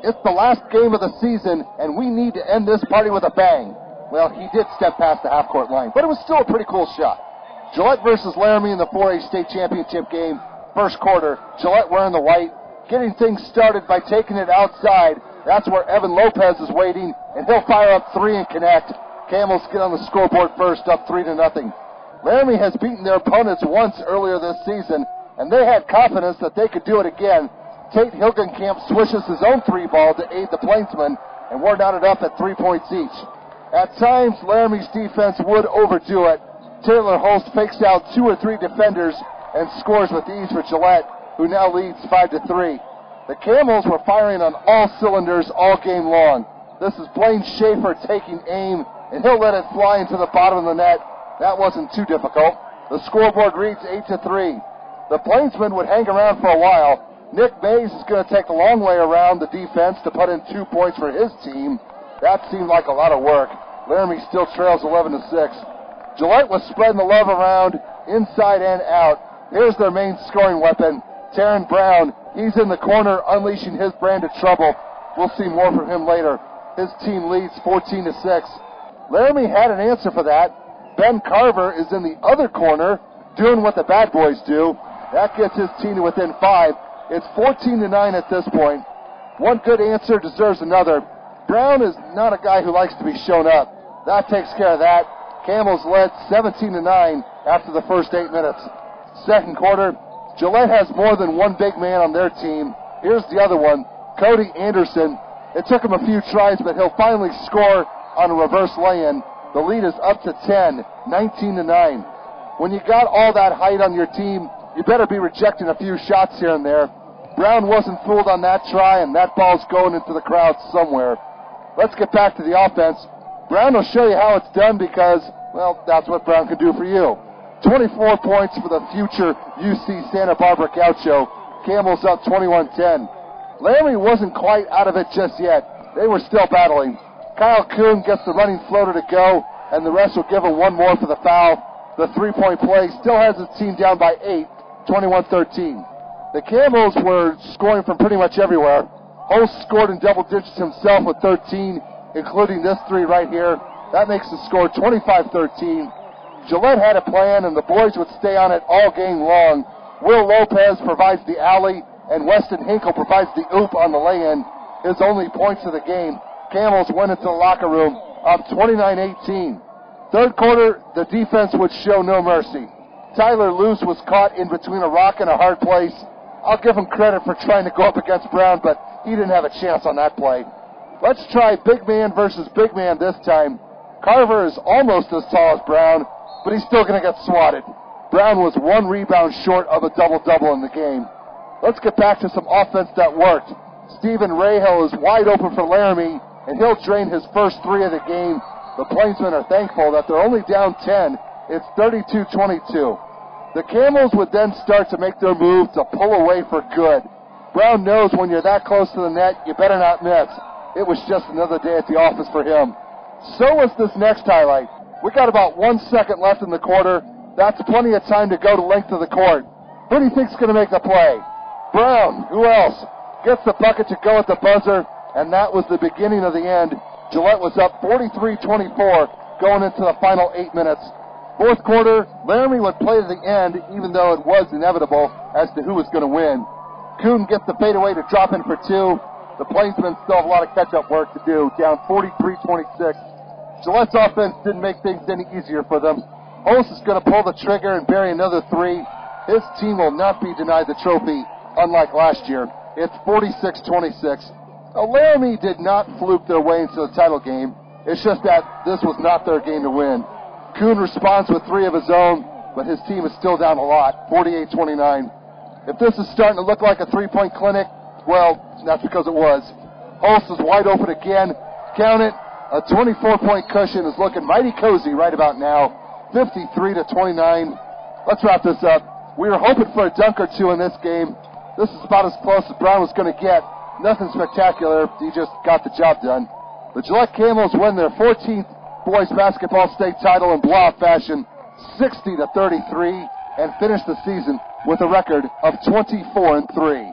it's the last game of the season, and we need to end this party with a bang. Well, he did step past the half-court line, but it was still a pretty cool shot. Gillette versus Laramie in the 4A state championship game, first quarter. Gillette wearing the white, getting things started by taking it outside. That's where Evan Lopez is waiting, and he'll fire up three and connect. Camels get on the scoreboard first, up 3-0. Laramie has beaten their opponents once earlier this season, and they had confidence that they could do it again. Tate Hilgenkamp swishes his own three ball to aid the Plainsmen, and we're knotted up at 3 points each. At times, Laramie's defense would overdo it. Taylor Holst fakes out 2 or 3 defenders and scores with ease for Gillette, who now leads 5-3. The Camels were firing on all cylinders all game long. This is Blaine Schaefer taking aim, and he'll let it fly into the bottom of the net. That wasn't too difficult. The scoreboard reads 8-3. The Plainsmen would hang around for a while. Nick Mays is going to take a long way around the defense to put in 2 points for his team. That seemed like a lot of work. Laramie still trails 11-6. Gillette was spreading the love around, inside and out. Here's their main scoring weapon, Taryn Brown. He's in the corner, unleashing his brand of trouble. We'll see more from him later. His team leads 14-6. Laramie had an answer for that. Ben Carver is in the other corner, doing what the bad boys do. That gets his team to within 5. It's 14-9 at this point. One good answer deserves another. Brown is not a guy who likes to be shown up. That takes care of that. Camels led 17-9 after the first 8 minutes. Second quarter, Gillette has more than one big man on their team. Here's the other one, Cody Anderson. It took him a few tries, but he'll finally score on a reverse lay-in. The lead is up to 10, 19-9. When you got all that height on your team, you better be rejecting a few shots here and there. Brown wasn't fooled on that try, and that ball's going into the crowd somewhere. Let's get back to the offense. Brown will show you how it's done because, well, that's what Brown can do for you. 24 points for the future UC Santa Barbara Gaucho. Camels up 21-10. Laramie wasn't quite out of it just yet. They were still battling. Kyle Kuhn gets the running floater to go, and the rest will give him one more for the foul. The three-point play still has his team down by 8, 21-13. The Camels were scoring from pretty much everywhere. Holst scored in double digits himself with 13, including this three right here. That makes the score 25-13. Gillette had a plan, and the boys would stay on it all game long. Will Lopez provides the alley, and Weston Hinkle provides the oop on the lay-in. His only points of the game. Camels went into the locker room up 29-18. Third quarter, the defense would show no mercy. Tyler Luce was caught in between a rock and a hard place. I'll give him credit for trying to go up against Brown, but he didn't have a chance on that play. Let's try big man versus big man this time. Carver is almost as tall as Brown, but he's still going to get swatted. Brown was 1 rebound short of a double-double in the game. Let's get back to some offense that worked. Stephen Rahill is wide open for Laramie, and he'll drain his first 3 of the game. The Plainsmen are thankful that they're only down 10. It's 32-22. The Camels would then start to make their move to pull away for good. Brown knows when you're that close to the net, you better not miss. It was just another day at the office for him. So was this next highlight. We got about 1 second left in the quarter. That's plenty of time to go to length of the court. Who do you think's going to make the play? Brown. Who else? Gets the bucket to go at the buzzer, and that was the beginning of the end. Gillette was up 43-24 going into the final 8 minutes. Fourth quarter, Laramie would play to the end, even though it was inevitable as to who was going to win. Kuhn gets the fadeaway to drop in for 2. The Plainsmen still have a lot of catch-up work to do, down 43-26. Gillette's offense didn't make things any easier for them. Holst is going to pull the trigger and bury another 3. His team will not be denied the trophy, unlike last year. It's 46-26. Laramie did not fluke their way into the title game. It's just that this was not their game to win. Kuhn responds with 3 of his own, but his team is still down a lot, 48-29. If this is starting to look like a 3-point clinic, well, that's because it was. Holst is wide open again. Count it. A 24-point cushion is looking mighty cozy right about now, 53-29. Let's wrap this up. We were hoping for a dunk or 2 in this game. This is about as close as Brown was going to get. Nothing spectacular. He just got the job done. The Gillette Camels win their 14th boys basketball state title in blowout fashion, 60-33, and finish the season with a record of 24-3.